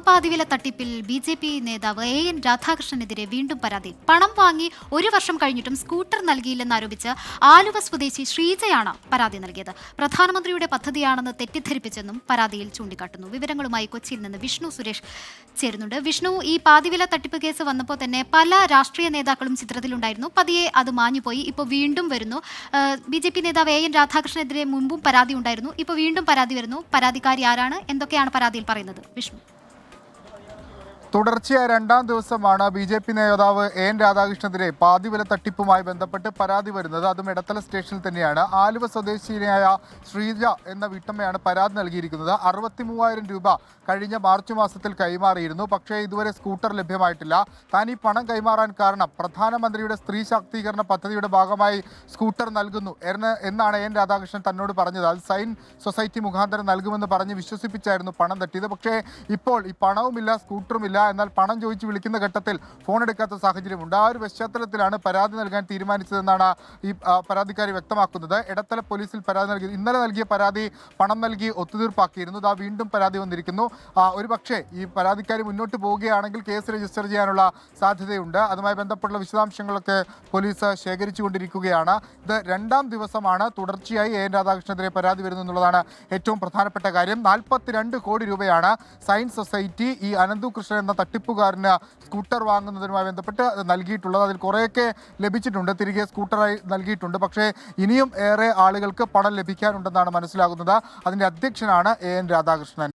പാതിവില തട്ടിപ്പിൽ ബി.ജെ.പി. നേതാവ് എൻ രാധാകൃഷ്ണനെതിരെ വീണ്ടും പരാതി. പണം വാങ്ങി 1 വർഷം കഴിഞ്ഞിട്ടും സ്കൂട്ടർ നൽകിയില്ലെന്നാരോപിച്ച് ആലുവ സ്വദേശി ശ്രീജയാണ് പരാതി നൽകിയത്. പ്രധാനമന്ത്രിയുടെ പദ്ധതിയാണെന്ന് തെറ്റിദ്ധരിപ്പിച്ചെന്നും പരാതിയിൽ ചൂണ്ടിക്കാട്ടുന്നു. വിവരങ്ങളുമായി കൊച്ചിയിൽ നിന്ന് വിഷ്ണു സുരേഷ് ചേരുന്നുണ്ട്. വിഷ്ണു, ഈ പാതിവില തട്ടിപ്പ് കേസ് വന്നപ്പോൾ തന്നെ പല രാഷ്ട്രീയ നേതാക്കളും ചിത്രത്തിലുണ്ടായിരുന്നു. പതിയെ അത് മാഞ്ഞുപോയി. ഇപ്പോൾ വീണ്ടും വരുന്നു. ബി.ജെ.പി. നേതാവ് എൻ രാധാകൃഷ്ണനെതിരെ മുമ്പും പരാതി ഉണ്ടായിരുന്നു. ഇപ്പോൾ വീണ്ടും പരാതി വരുന്നു. പരാതിക്കാരി ആരാണ്? എന്തൊക്കെയാണ് പരാതിയിൽ പറയുന്നത്? വിഷ്ണു. തുടർച്ചയായ 2ാം ദിവസമാണ് ബി.ജെ.പി. നേതാവ് എൻ രാധാകൃഷ്ണനെതിരെ പാതിവില തട്ടിപ്പുമായി ബന്ധപ്പെട്ട് പരാതി വരുന്നത്. അതും ഇടത്തല സ്റ്റേഷനിൽ തന്നെയാണ്. ആലുവ സ്വദേശിനിയായ ശ്രീജ എന്ന വീട്ടമ്മയാണ് പരാതി നൽകിയിരിക്കുന്നത്. 63,000 രൂപ കഴിഞ്ഞ മാർച്ച് മാസത്തിൽ കൈമാറിയിരുന്നു. പക്ഷേ ഇതുവരെ സ്കൂട്ടർ ലഭ്യമായിട്ടില്ല. താൻ ഈ പണം കൈമാറാൻ കാരണം പ്രധാനമന്ത്രിയുടെ സ്ത്രീ ശാക്തീകരണ പദ്ധതിയുടെ ഭാഗമായി സ്കൂട്ടർ നൽകുന്നു എന്നാണ് എൻ രാധാകൃഷ്ണൻ തന്നോട് പറഞ്ഞത്. അത് സൈൻ സൊസൈറ്റി മുഖാന്തരം നൽകുമെന്ന് പറഞ്ഞ് വിശ്വസിപ്പിച്ചായിരുന്നു പണം തട്ടിയത്. പക്ഷേ ഇപ്പോൾ ഈ പണവുമില്ല, സ്കൂട്ടറുമില്ല. എന്നാൽ പണം ചോദിച്ച് വിളിക്കുന്ന ഘട്ടത്തിൽ ഫോൺ എടുക്കാത്ത സാഹചര്യമുണ്ട്. ആ ഒരു പശ്ചാത്തലത്തിലാണ് പരാതി നൽകാൻ തീരുമാനിച്ചതെന്നാണ് ഈ പരാതിക്കാരി വ്യക്തമാക്കുന്നത്. ഇടത്തല പോലീസിൽ പരാതി നൽകി. ഇന്നലെ നൽകിയ പരാതി പണം നൽകി ഒത്തുതീർപ്പാക്കിയിരുന്നു. ഇതാ വീണ്ടും പരാതി വന്നിരിക്കുന്നു. ഒരു പക്ഷേ ഈ പരാതിക്കാരി മുന്നോട്ട് പോവുകയാണെങ്കിൽ കേസ് രജിസ്റ്റർ ചെയ്യാനുള്ള സാധ്യതയുണ്ട്. അതുമായി ബന്ധപ്പെട്ടുള്ള വിശദാംശങ്ങളൊക്കെ പോലീസ് ശേഖരിച്ചുകൊണ്ടിരിക്കുകയാണ്. ഇത് 2ാം ദിവസമാണ് തുടർച്ചയായി എൻ രാധാകൃഷ്ണനെതിരെ പരാതി വരുന്നു എന്നുള്ളതാണ് ഏറ്റവും പ്രധാനപ്പെട്ട കാര്യം. 42 കോടി രൂപയാണ് സയൻസ് സൊസൈറ്റി ഈ അനന്തു കൃഷ്ണൻ എന്ന തട്ടിപ്പുകാരന് സ്കൂട്ടർ വാങ്ങുന്നതിനുമായി ബന്ധപ്പെട്ട് നൽകിയിട്ടുള്ളത്. അതിൽ കുറേയൊക്കെ ലഭിച്ചിട്ടുണ്ട്, തിരികെ സ്കൂട്ടറായി നൽകിയിട്ടുണ്ട്. പക്ഷേ ഇനിയും ഏറെ ആളുകൾക്ക് പണം ലഭിക്കാനുണ്ടെന്നാണ് മനസ്സിലാകുന്നത്. അതിൻ്റെ അധ്യക്ഷനാണ് എൻ രാധാകൃഷ്ണൻ.